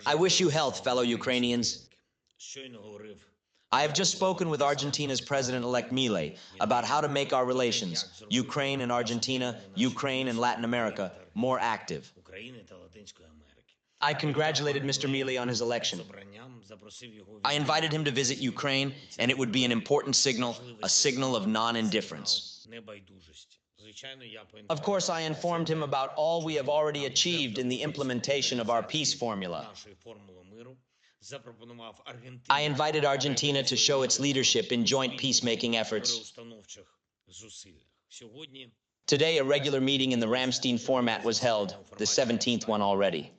I wish you health, fellow Ukrainians. I have just spoken with Argentina's President-elect Milei about how to make our relations, Ukraine and Argentina, Ukraine and Latin America, more active. I congratulated Mr. Milei on his election. I invited him to visit Ukraine, and it would be an important signal, a signal of non-indifference. Of course, I informed him about all we have already achieved in the implementation of our peace formula. I invited Argentina to show its leadership in joint peacemaking efforts. Today, a regular meeting in the Ramштайн format was held, the 17th one already.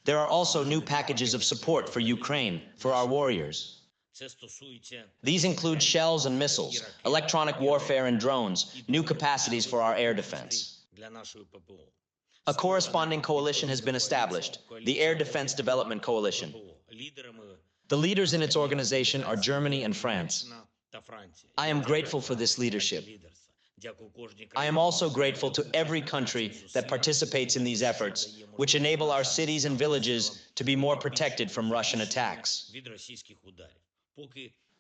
There are also new packages of support for Ukraine, for our warriors. These include shells and missiles, electronic warfare and drones, new capacities for our air defense. A corresponding coalition has been established, the Air Defense Development Coalition. The leaders in its organization are Germany and France. I am grateful for this leadership. I am also grateful to every country that participates in these efforts, which enable our cities and villages to be more protected from Russian attacks.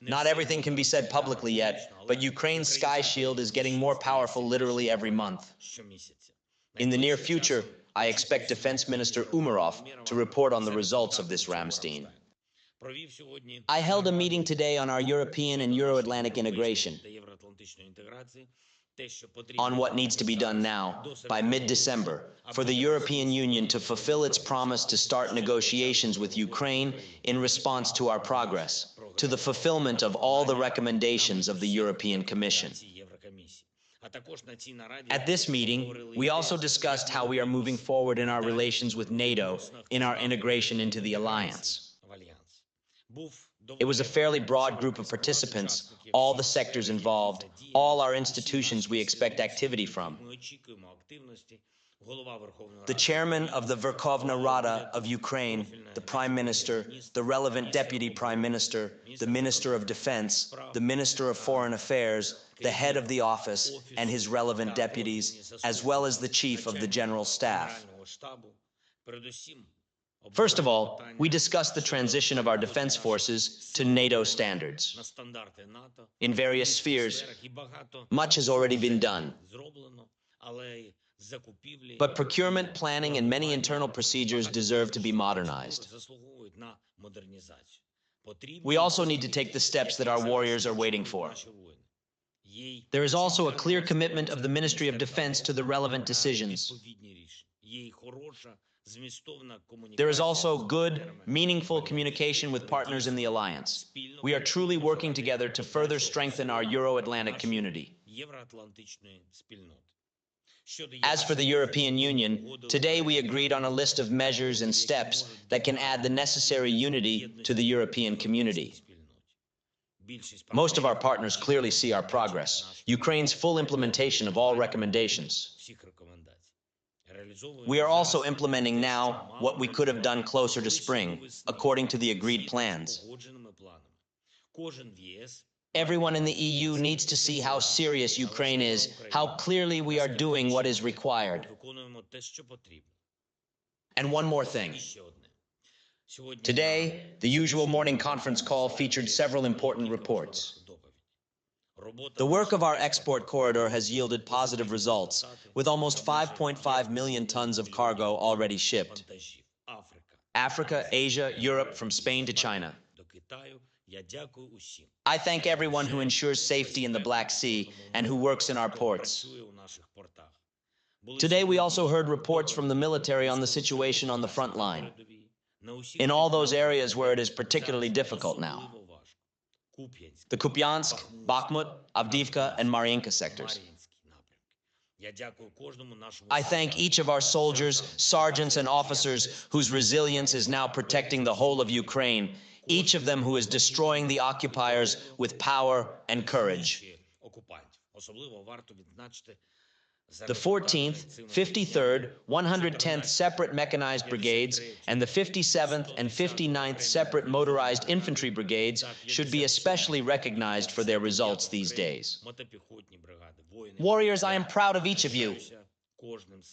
Not everything can be said publicly yet, but Ukraine's Sky Shield is getting more powerful literally every month. In the near future, I expect Defense Minister Umerov to report on the results of this Рамштайн. I held a meeting today on our European and Euro-Atlantic integration, on what needs to be done now, by mid-December, for the European Union to fulfill its promise to start negotiations with Ukraine in response to our progress, to the fulfillment of all the recommendations of the European Commission. At this meeting, we also discussed how we are moving forward in our relations with NATO, in our integration into the alliance. It was a fairly broad group of participants, all the sectors involved, all our institutions we expect activity from. The chairman of the Verkhovna Rada of Ukraine, the Prime Minister, the relevant Deputy Prime Minister, the Minister of Defense, the Minister of Foreign Affairs, the head of the office and his relevant deputies, as well as the Chief of the General Staff. First of all, we discussed the transition of our defense forces to NATO standards. In various spheres, much has already been done. But procurement, planning, and many internal procedures deserve to be modernized. We also need to take the steps that our warriors are waiting for. There is also a clear commitment of the Ministry of Defense to the relevant decisions. There is also good, meaningful communication with partners in the alliance. We are truly working together to further strengthen our Euro-Atlantic community. As for the European Union, today we agreed on a list of measures and steps that can add the necessary unity to the European community. Most of our partners clearly see our progress, Ukraine's full implementation of all recommendations. We are also implementing now what we could have done closer to spring, according to the agreed plans. Everyone in the EU needs to see how serious Ukraine is, how clearly we are doing what is required. And one more thing. Today, the usual morning conference call featured several important reports. The work of our export corridor has yielded positive results, with almost 5.5 million tons of cargo already shipped. Africa, Asia, Europe, from Spain to China. I thank everyone who ensures safety in the Black Sea and who works in our ports. Today we also heard reports from the military on the situation on the front line, in all those areas where it is particularly difficult now. The Kupiansk, Bakhmut, Avdiivka, and Mariinka sectors. I thank each of our soldiers, sergeants, and officers whose resilience is now protecting the whole of Ukraine, each of them who is destroying the occupiers with power and courage. The 14th, 53rd, 110th Separate Mechanized Brigades and the 57th and 59th Separate Motorized Infantry Brigades should be especially recognized for their results these days. Warriors, I am proud of each of you.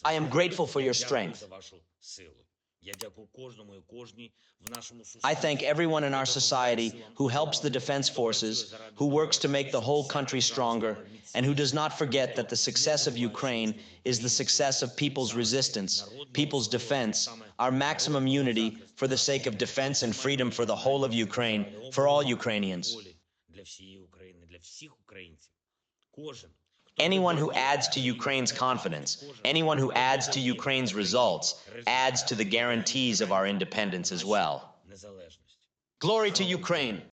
I am grateful for your strength. I thank everyone in our society who helps the defense forces, who works to make the whole country stronger, and who does not forget that the success of Ukraine is the success of people's resistance, people's defense, our maximum unity for the sake of defense and freedom for the whole of Ukraine, for all Ukrainians. Anyone who adds to Ukraine's confidence, anyone who adds to Ukraine's results, adds to the guarantees of our independence as well. Glory to Ukraine!